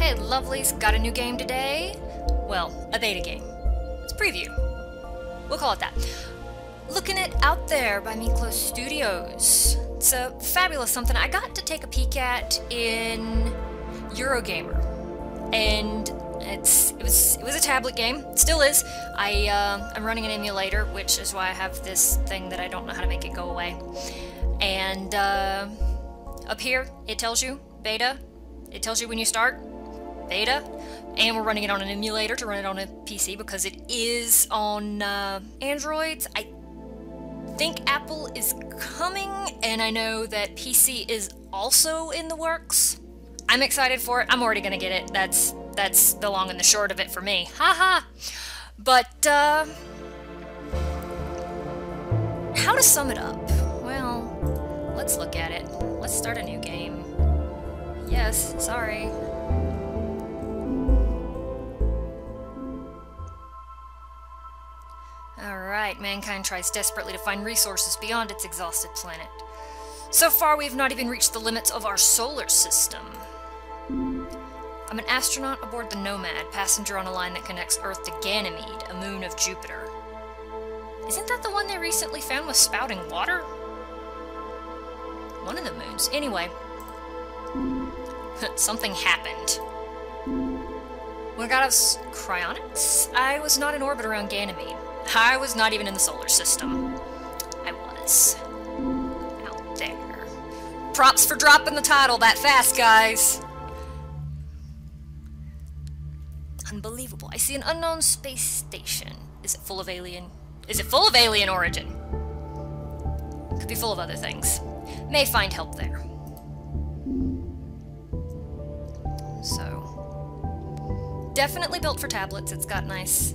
Hey, lovelies, got a new game today? Well, a beta game. It's a preview. We'll call it that. Looking at Out There by mi-clos Studios. It's a fabulous something I got to take a peek at in Eurogamer. And it was a tablet game. It still is. I'm running an emulator, which is why I have this thing that I don't know how to make it go away. And up here, it tells you beta. It tells you when you start beta, and we're running it on an emulator to run it on a PC because it is on Androids. I think Apple is coming, and I know that PC is also in the works. I'm excited for it. I'm already gonna get it. That's the long and the short of it for me. Haha. But how to sum it up? Well, let's look at it. Let's start a new game. Yes, sorry. Alright, mankind tries desperately to find resources beyond its exhausted planet. So far, we have not even reached the limits of our solar system. I'm an astronaut aboard the Nomad, passenger on a line that connects Earth to Ganymede, a moon of Jupiter. Isn't that the one they recently found with spouting water? One of the moons. Anyway. Something happened. When I got out of cryonics, I was not in orbit around Ganymede. I was not even in the solar system. I was out there. Props for dropping the title that fast, guys. Unbelievable. I see an unknown space station. Is it full of alien? Is it full of alien origin? Could be full of other things. May find help there. So, definitely built for tablets. It's got nice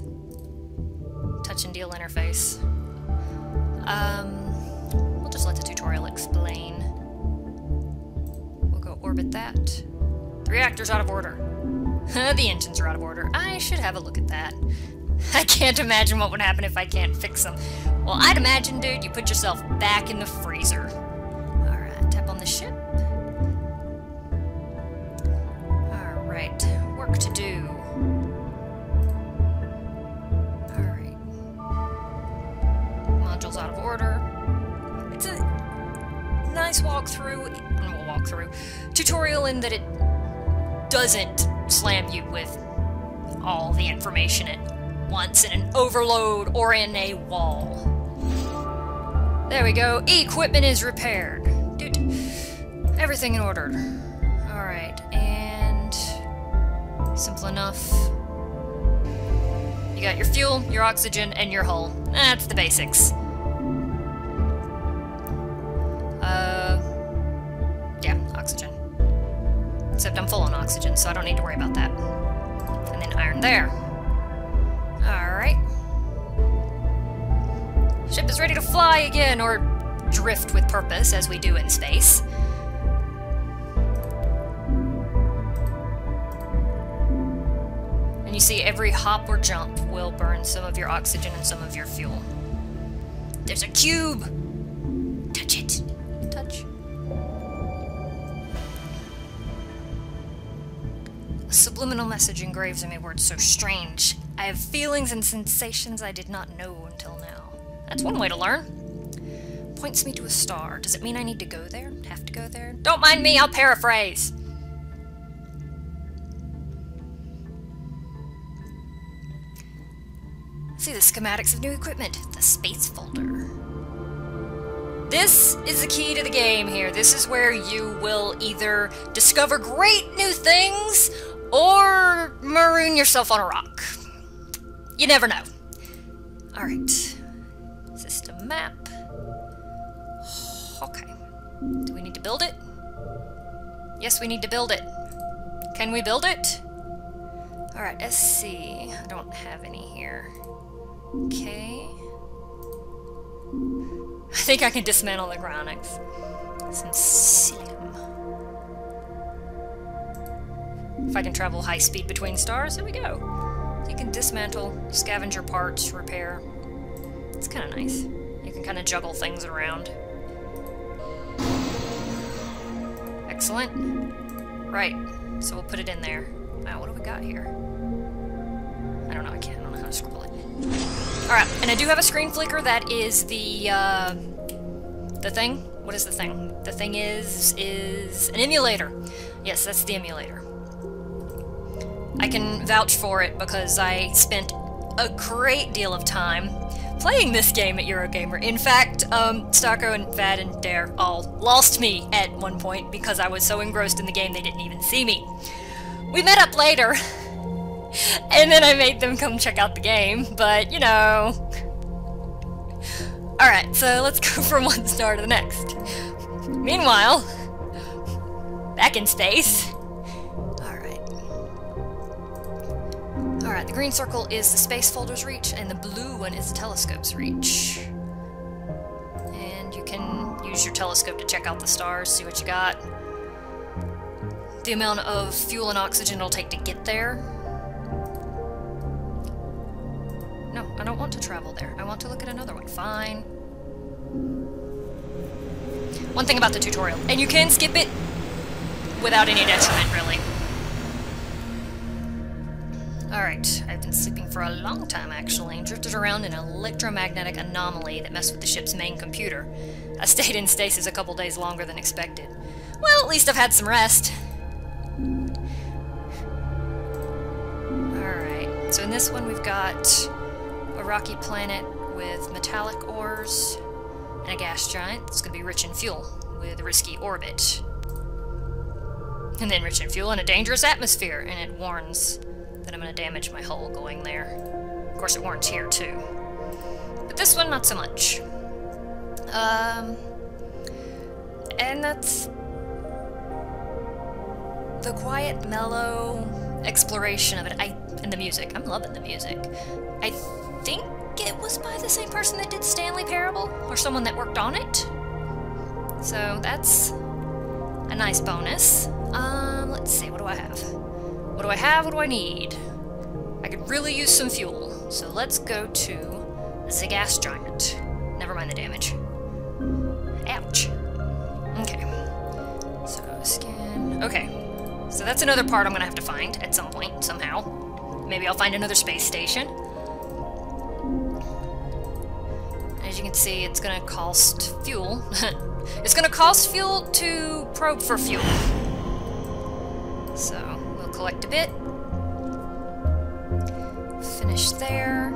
touch and deal interface. We'll just let the tutorial explain. We'll go orbit that. The reactor's out of order. The engines are out of order. I should have a look at that. I can't imagine what would happen if I can't fix them. Well, I'd imagine, dude, you put yourself back in the freezer. Alright, tap on the ship. Alright, work to do. Alright. Module's out of order. It's a nice walkthrough, tutorial in that it doesn't slam you with all the information at once in an overload or in a wall. There we go. Equipment is repaired. Dude, everything in order. Alright, and simple enough. You got your fuel, your oxygen, and your hull. That's the basics. Yeah, oxygen. Except I'm full on oxygen, so I don't need to worry about that. And then iron there. Alright. Ship is ready to fly again, or drift with purpose, as we do in space. And you see every hop or jump will burn some of your oxygen and some of your fuel. There's a cube! Touch it. Touch. A subliminal message engraves in me words so strange. I have feelings and sensations I did not know until now. That's one way to learn. Points me to a star. Does it mean I need to go there? Have to go there? Don't mind me, I'll paraphrase. See the schematics of new equipment. The space folder. This is the key to the game here. This is where you will either discover great new things or maroon yourself on a rock. You never know. Alright. System map. Okay. Do we need to build it? Yes, we need to build it. Can we build it? Alright, SC. I don't have any here. Okay. I think I can dismantle the cryonics. Some psyllium. If I can travel high speed between stars, there we go. So you can dismantle, scavenger parts, repair. It's kind of nice. You can kind of juggle things around. Excellent. Right, so we'll put it in there. Now, what do we got here? I don't know, I don't know how to scroll it. Alright, and I do have a screen flicker. That is the thing? What is the thing? The thing is an emulator. Yes, that's the emulator. I can vouch for it because I spent a great deal of time playing this game at Eurogamer. In fact, Stocko and Vad and Dare all lost me at one point because I was so engrossed in the game they didn't even see me. We met up later, and then I made them come check out the game, but, you know... Alright, so let's go from one star to the next. Meanwhile, back in space... Alright, the green circle is the space folder's reach, and the blue one is the telescope's reach. And you can use your telescope to check out the stars, see what you got. The amount of fuel and oxygen it'll take to get there. No, I don't want to travel there. I want to look at another one. Fine. One thing about the tutorial, and you can skip it without any detriment, really. Alright, I've been sleeping for a long time, actually, and drifted around an electromagnetic anomaly that messed with the ship's main computer. I stayed in stasis a couple days longer than expected. Well, at least I've had some rest. Alright, so in this one we've got a rocky planet with metallic ores, and a gas giant that's going to be rich in fuel, with a risky orbit. And then rich in fuel and a dangerous atmosphere, and it warns that I'm going to damage my hull going there. Of course, it warrants here, too. But this one, not so much. And that's the quiet, mellow exploration of it. And the music. I'm loving the music. I think it was by the same person that did Stanley Parable, or someone that worked on it. So that's a nice bonus. Let's see, what do I have? What do I have? What do I need? I could really use some fuel. So let's go to the gas giant. Never mind the damage. Ouch. Okay. So, scan. Okay. So that's another part I'm gonna have to find at some point, somehow. Maybe I'll find another space station. As you can see, it's gonna cost fuel. It's gonna cost fuel to probe for fuel. So, we'll collect a bit. Finish there.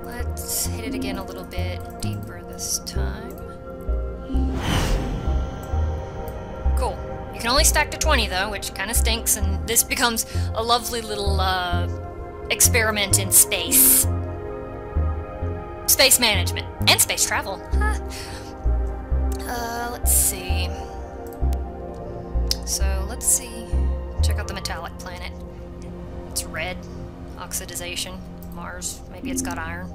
Let's hit it again a little bit deeper this time. Cool. You can only stack to 20 though, which kind of stinks, and this becomes a lovely little experiment in space. Space management. And space travel. Huh. Let's see. So, let's see. Check out the metallic planet. It's red. Oxidization. Mars. Maybe it's got iron.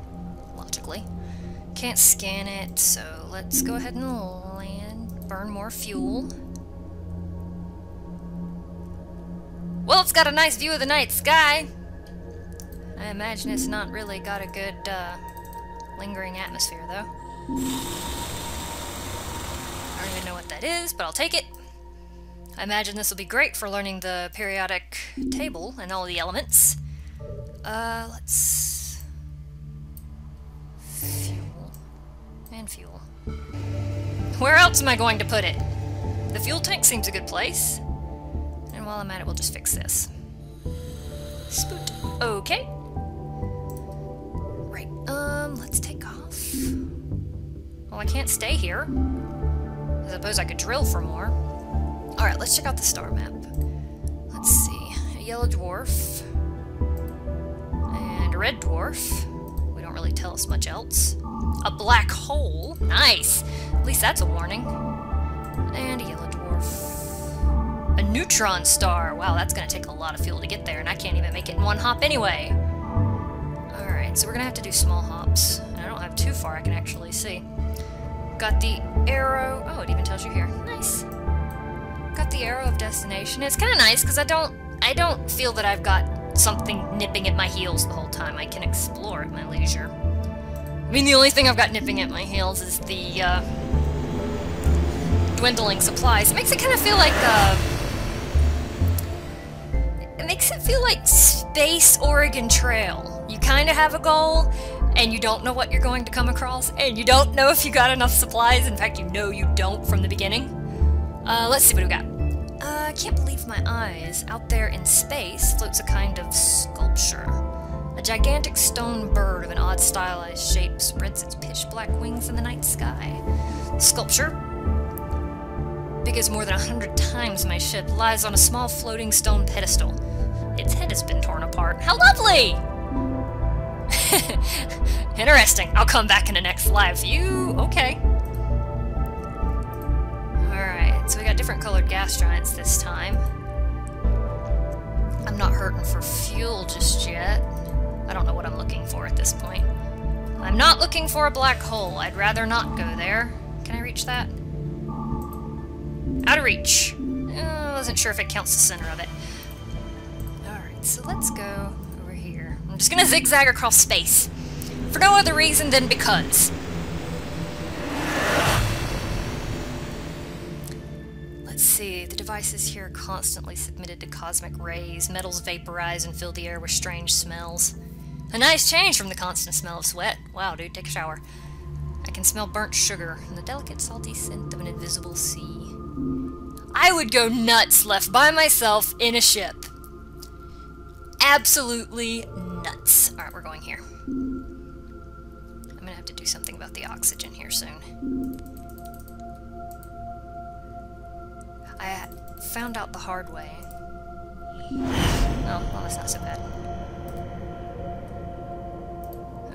Logically. Can't scan it, so let's go ahead and land. Burn more fuel. Well, it's got a nice view of the night sky. I imagine it's not really got a good, lingering atmosphere, though. I don't even know what that is, but I'll take it. I imagine this will be great for learning the periodic table and all the elements. Let's... Fuel. And fuel. Where else am I going to put it? The fuel tank seems a good place. And while I'm at it, we'll just fix this. Spoot. Okay. Right, let's take off. Well, I can't stay here. I suppose I could drill for more. Alright, let's check out the star map. Let's see. A yellow dwarf. And a red dwarf. We don't really tell us much else. A black hole. Nice! At least that's a warning. And a yellow dwarf. A neutron star. Wow, that's gonna take a lot of fuel to get there, and I can't even make it in one hop anyway. Alright, so we're gonna have to do small hops. And I don't have too far I can actually see. Got the arrow. Oh, it even tells you here. Nice. Got the arrow of destination. It's kind of nice because I don't feel that I've got something nipping at my heels the whole time. I can explore at my leisure. I mean, the only thing I've got nipping at my heels is the dwindling supplies. It makes it kind of feel like makes it feel like Space Oregon Trail. You kind of have a goal, and you don't know what you're going to come across, and you don't know if you got enough supplies. In fact, you know you don't from the beginning. Let's see what we got. I can't believe my eyes. Out there in space floats a kind of sculpture. A gigantic stone bird of an odd stylized shape spreads its pitch-black wings in the night sky. The sculpture, big as more than 100 times my ship, lies on a small floating stone pedestal. Its head has been torn apart. How lovely! Interesting. I'll come back in the next live view. Okay. Alright, so we got different colored gas giants this time. I'm not hurting for fuel just yet. I don't know what I'm looking for at this point. I'm not looking for a black hole. I'd rather not go there. Can I reach that? Out of reach. I wasn't sure if it counts the center of it. Alright, so let's go over here. I'm just gonna zigzag across space. For no other reason than because. Let's see, the devices here are constantly submitted to cosmic rays. Metals vaporize and fill the air with strange smells. A nice change from the constant smell of sweat. Wow, dude, take a shower. I can smell burnt sugar and the delicate salty scent of an invisible sea. I would go nuts left by myself in a ship. Absolutely nuts. Alright, we're going here. I'm gonna have to do something about the oxygen here soon. I found out the hard way. Oh, well, that's not so bad.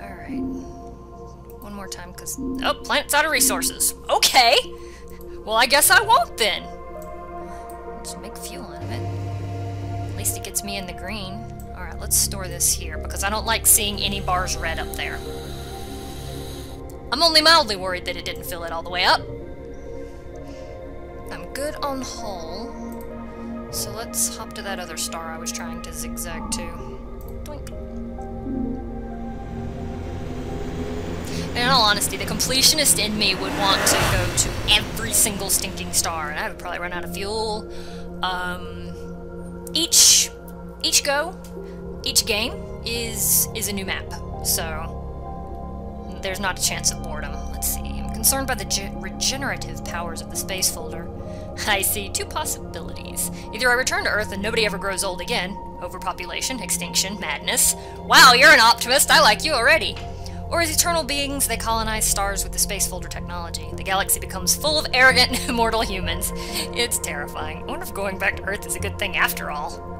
Alright. One more time, because... Oh, planet's out of resources. Okay! Well, I guess I won't, then. Just make fuel out of it. At least it gets me in the green. Alright, let's store this here, because I don't like seeing any bars red up there. I'm only mildly worried that it didn't fill it all the way up. I'm good on hull. So let's hop to that other star I was trying to zigzag to. Doink. In all honesty, the completionist in me would want to go to every single stinking star, and I would probably run out of fuel. Each game is a new map, so there's not a chance of boredom. Let's see. I'm concerned by the regenerative powers of the space folder. I see two possibilities. Either I return to Earth and nobody ever grows old again. Overpopulation, extinction, madness. Wow, you're an optimist. I like you already. Or as eternal beings, they colonize stars with the space folder technology. The galaxy becomes full of arrogant, immortal humans. It's terrifying. I wonder if going back to Earth is a good thing after all.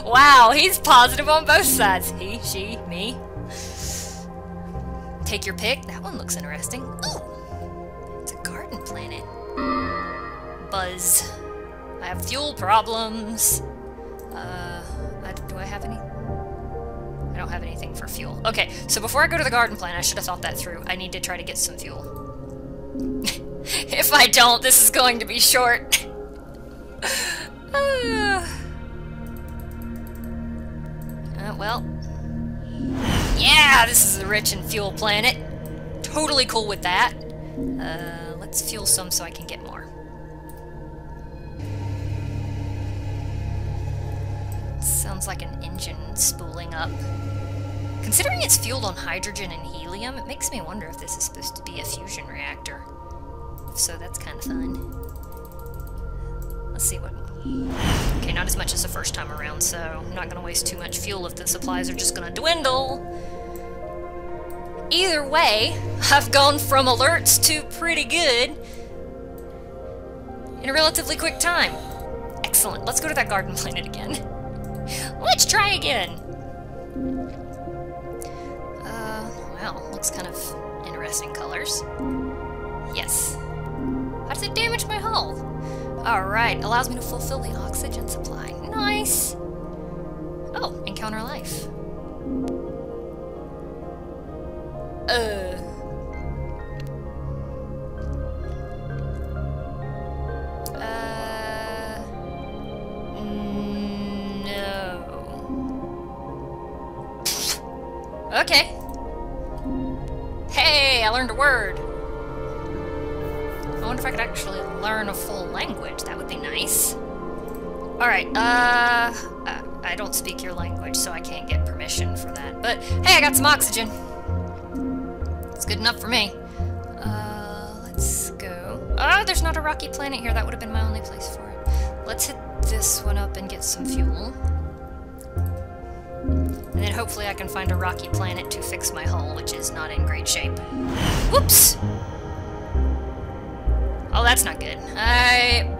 Wow, he's positive on both sides. He, she, me. Take your pick. That one looks interesting. Ooh! It's a garden planet. Buzz. I have fuel problems. Do I have any? I don't have anything for fuel. Okay, so before I go to the garden planet, I should have thought that through. I need to try to get some fuel. If I don't, this is going to be short. Well. Yeah, this is a rich in fuel planet. Totally cool with that. Let's fuel some so I can get more. Sounds like an engine spooling up. Considering it's fueled on hydrogen and helium, it makes me wonder if this is supposed to be a fusion reactor. If so, that's kind of fun. Let's see what... Okay, not as much as the first time around, so I'm not going to waste too much fuel if the supplies are just going to dwindle. Either way, I've gone from alerts to pretty good in a relatively quick time. Excellent. Let's go to that garden planet again. Let's try again. Well, looks kind of interesting colors. Yes. How does it damage my hull? Alright, allows me to fulfill the oxygen supply. Nice! Oh, encounter life. No. Okay. Hey, I learned a word. I wonder if I could actually learn a full language. That would be nice. Alright, I don't speak your language, so I can't get permission for that. But, hey, I got some oxygen! It's good enough for me. Let's go. Oh, there's not a rocky planet here. That would have been my only place for it. Let's hit this one up and get some fuel. And then hopefully I can find a rocky planet to fix my hull, which is not in great shape. Whoops! Oh, that's not good. I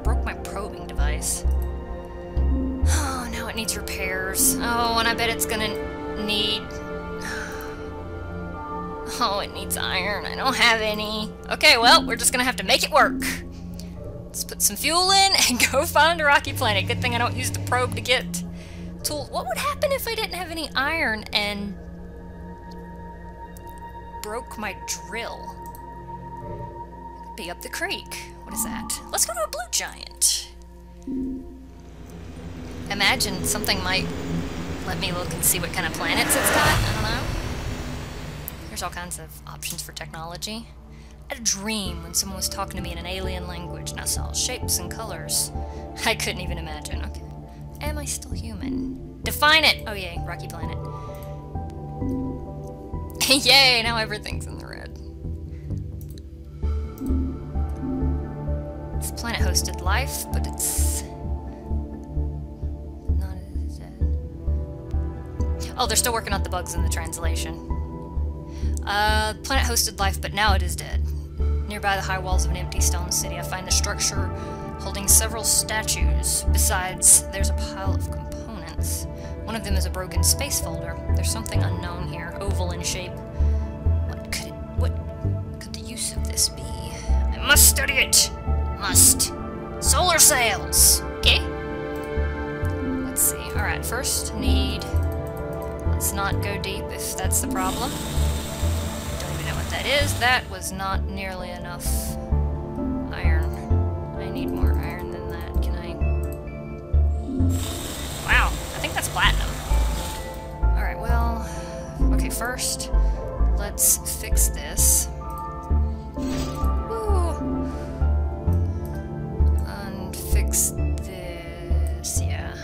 broke my probing device. Oh, now it needs repairs. Oh, and I bet it's gonna need... Oh, it needs iron. I don't have any. Okay, well, we're just gonna have to make it work. Let's put some fuel in and go find a rocky planet. Good thing I don't use the probe to get tools. What would happen if I didn't have any iron and broke my drill? Be up the creek. What is that? Let's go to a blue giant. Imagine something might let me look and see what kind of planets it's got. I don't know. There's all kinds of options for technology. I had a dream when someone was talking to me in an alien language and I saw shapes and colors. I couldn't even imagine. Okay. Am I still human? Define it! Oh yay, rocky planet. Yay, now everything's in the red. This planet hosted life, but it's not as dead. Oh, they're still working out the bugs in the translation. Planet hosted life, but now it is dead. Nearby the high walls of an empty stone city, I find a structure holding several statues. Besides, there's a pile of components. One of them is a broken space folder. There's something unknown here, oval in shape. What could the use of this be? I must study it! Must. Solar sails! Okay. Let's see. Alright, first need... Let's not go deep if that's the problem. Don't even know what that is. That was not nearly enough iron. I need more iron than that. Can I... Wow, I think that's platinum. Alright, well... Okay, first, let's fix this. Woo! And fix this, yeah.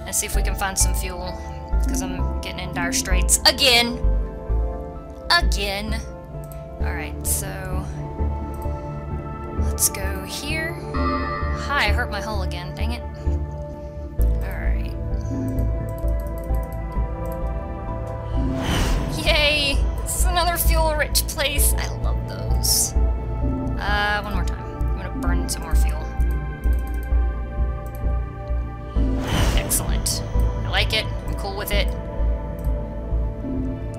And see if we can find some fuel. Because I'm getting in dire straits. Again! Again! Alright, so... Let's go here. Hi, I hurt my hull again. Dang it. Alright. Yay! This is another fuel-rich place. I love those. One more time. I'm gonna burn some more fuel. Excellent. I like it. I'm cool with it.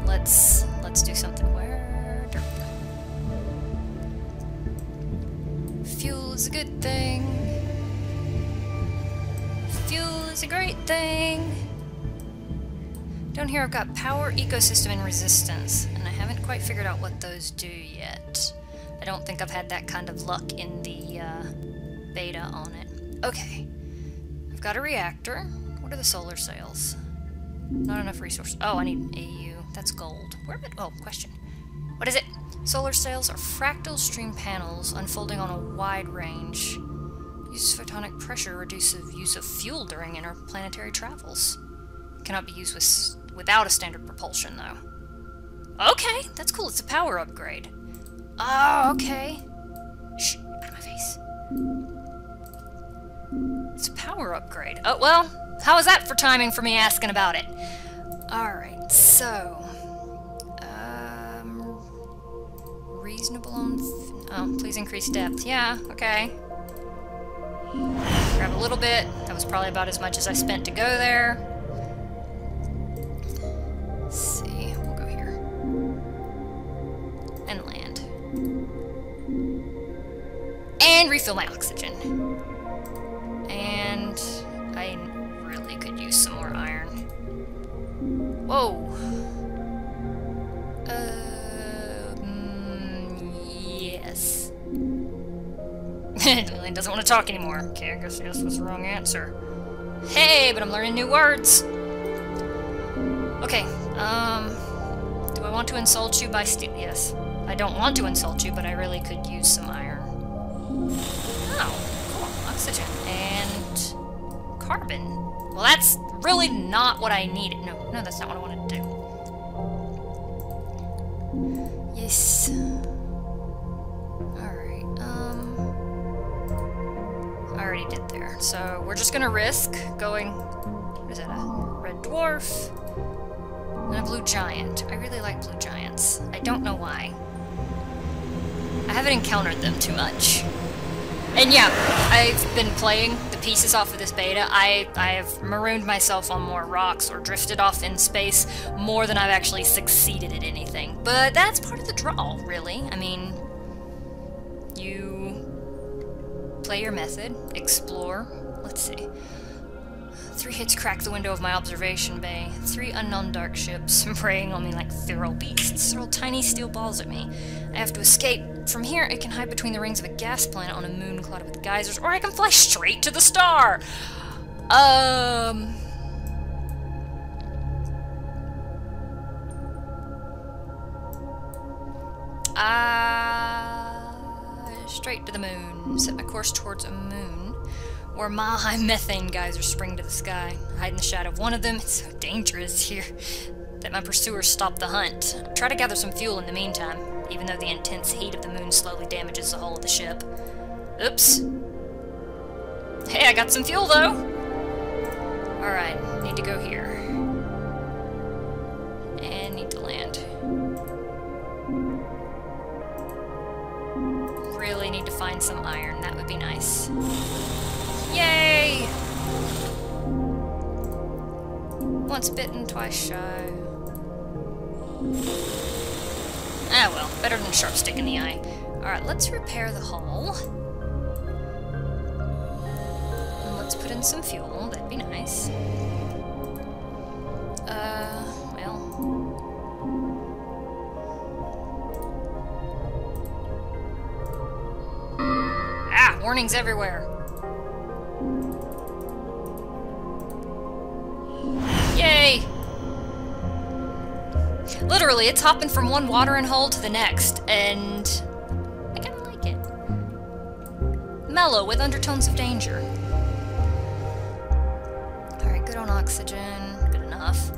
Let's do something. Where? Dirt. Fuel is a good thing. Fuel is a great thing. Down here I've got power, ecosystem, and resistance, and I haven't quite figured out what those do yet. I don't think I've had that kind of luck in the beta on it. Okay. I've got a reactor. What are the solar sails? Not enough resources. Oh, I need AU. That's gold. Where am I? Oh, question. What is it? Solar sails are fractal stream panels unfolding on a wide range. Use photonic pressure, reduce the use of fuel during interplanetary travels. Cannot be used without a standard propulsion, though. Okay, that's cool. It's a power upgrade. Oh, okay. Shh, out of my face. It's a power upgrade. Oh, well, how was that for timing for me asking about it? Alright, so... reasonable on... Oh, please increase depth. Yeah, okay. Grab a little bit. That was probably about as much as I spent to go there. Let's see. We'll go here. And land. And refill my oxygen. And I really could use some more iron. Whoa. Yes. Lillian doesn't want to talk anymore. Okay, I guess this was the wrong answer. Hey, but I'm learning new words. Okay, do I want to insult you by yes. I don't want to insult you, but I really could use some iron. Oh, cool. oxygen and carbon. Well, that's really not what I needed. No, that's not what I wanted to do. Yes. Alright, I already did there. So we're just gonna risk going... What is that, a red dwarf? And a blue giant. I really like blue giants. I don't know why. I haven't encountered them too much. And yeah, I've been playing the pieces off of this beta. I have marooned myself on more rocks or drifted off in space more than I've actually succeeded at anything. But that's part of the draw, really. I mean, you play your method, explore. Let's see. 3 hits crack the window of my observation bay. 3 unknown dark ships preying on me like feral beasts, hurl tiny steel balls at me. I have to escape. From here, I can hide between the rings of a gas planet on a moon clouded with geysers, or I can fly straight to the star! Straight to the moon. Set my course towards a moon where mile-high methane geysers spring to the sky. Hide in the shadow of one of them. It's so dangerous here that my pursuers stop the hunt. Try to gather some fuel in the meantime, even though the intense heat of the moon slowly damages the hull of the ship. Oops. Hey, I got some fuel, though! Alright, need to go here. And need to land. Really need to find some iron. That would be nice. Yay! Once bitten, twice shy. Ah well, better than a sharp stick in the eye. Alright, let's repair the hull. And let's put in some fuel, that'd be nice. Well... Ah! Warnings everywhere! Yay! Literally, it's hopping from one watering hole to the next, and I kinda like it. Mellow, with undertones of danger. Alright, good on oxygen. Good enough.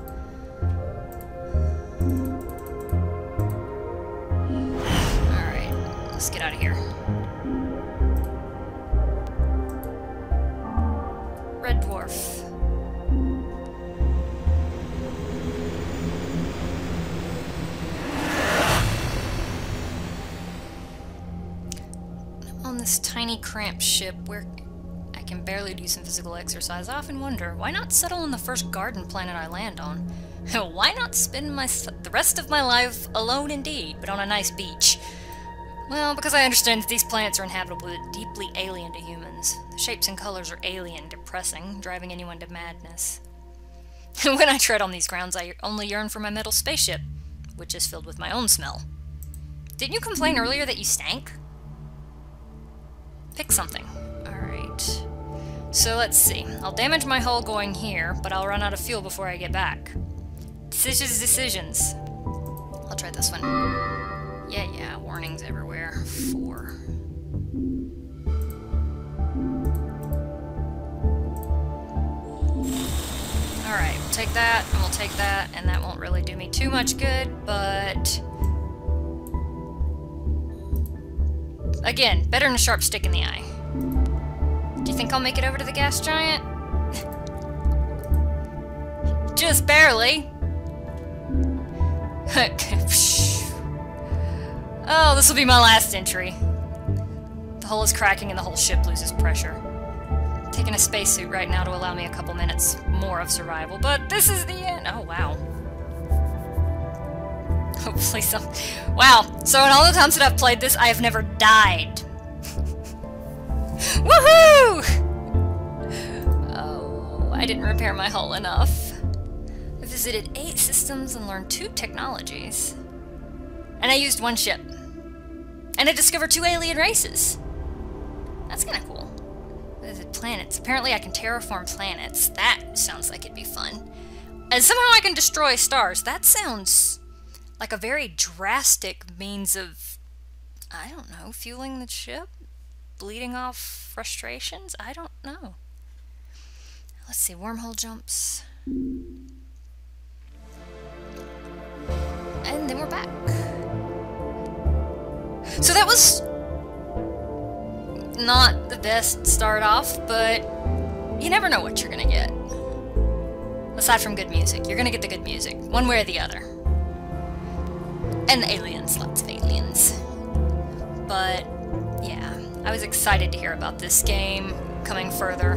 Alright, let's get out of here. Red Dwarf. On this tiny cramped ship where I can barely do some physical exercise, I often wonder, why not settle on the first garden planet I land on? Why not spend the rest of my life alone indeed, but on a nice beach? Well, because I understand that these planets are inhabitable but deeply alien to humans. The shapes and colors are alien, depressing, driving anyone to madness. When I tread on these grounds, I only yearn for my metal spaceship, which is filled with my own smell. Didn't you complain earlier that you stank? Pick something. Alright. So let's see. I'll damage my hull going here, but I'll run out of fuel before I get back. Decisions. I'll try this one. Yeah, warnings everywhere. 4. Alright, we'll take that, and we'll take that, and that won't really do me too much good, but... Again, better than a sharp stick in the eye. Do you think I'll make it over to the gas giant? Just barely. Oh, this will be my last entry. The hull is cracking and the whole ship loses pressure. I'm taking a spacesuit right now to allow me a couple minutes more of survival, but this is the end. Oh, wow. Hopefully some... Wow, so in all the times that I've played this, I have never died. Woohoo! Oh, I didn't repair my hull enough. I visited 8 systems and learned 2 technologies. And I used 1 ship. And I discovered 2 alien races. That's kinda cool. What is it? Planets. Apparently I can terraform planets. That sounds like it'd be fun. And somehow I can destroy stars. That sounds... like a very drastic means of, I don't know, fueling the ship? bleeding off frustrations? I don't know. Let's see, wormhole jumps. And then we're back. So that was not the best start off, but you never know what you're gonna get. Aside from good music, you're gonna get the good music, one way or the other. And the aliens, lots of aliens. But yeah, I was excited to hear about this game coming further.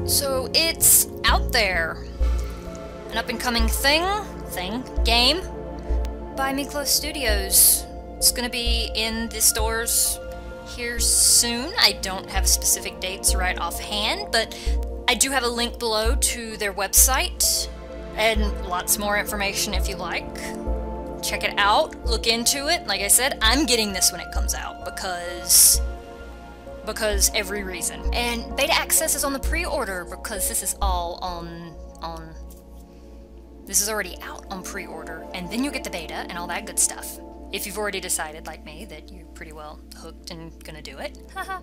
So it's out there. An up-and-coming game by mi-clos Studios. It's gonna be in the stores here soon. I don't have specific dates right offhand, but I do have a link below to their website and lots more information if you like. Check it out, look into it. Like I said, I'm getting this when it comes out because every reason. And beta access is on the pre-order because this is all this is already out on pre-order, and then you get the beta and all that good stuff. If you've already decided, like me, that you're pretty well hooked and gonna do it. Haha.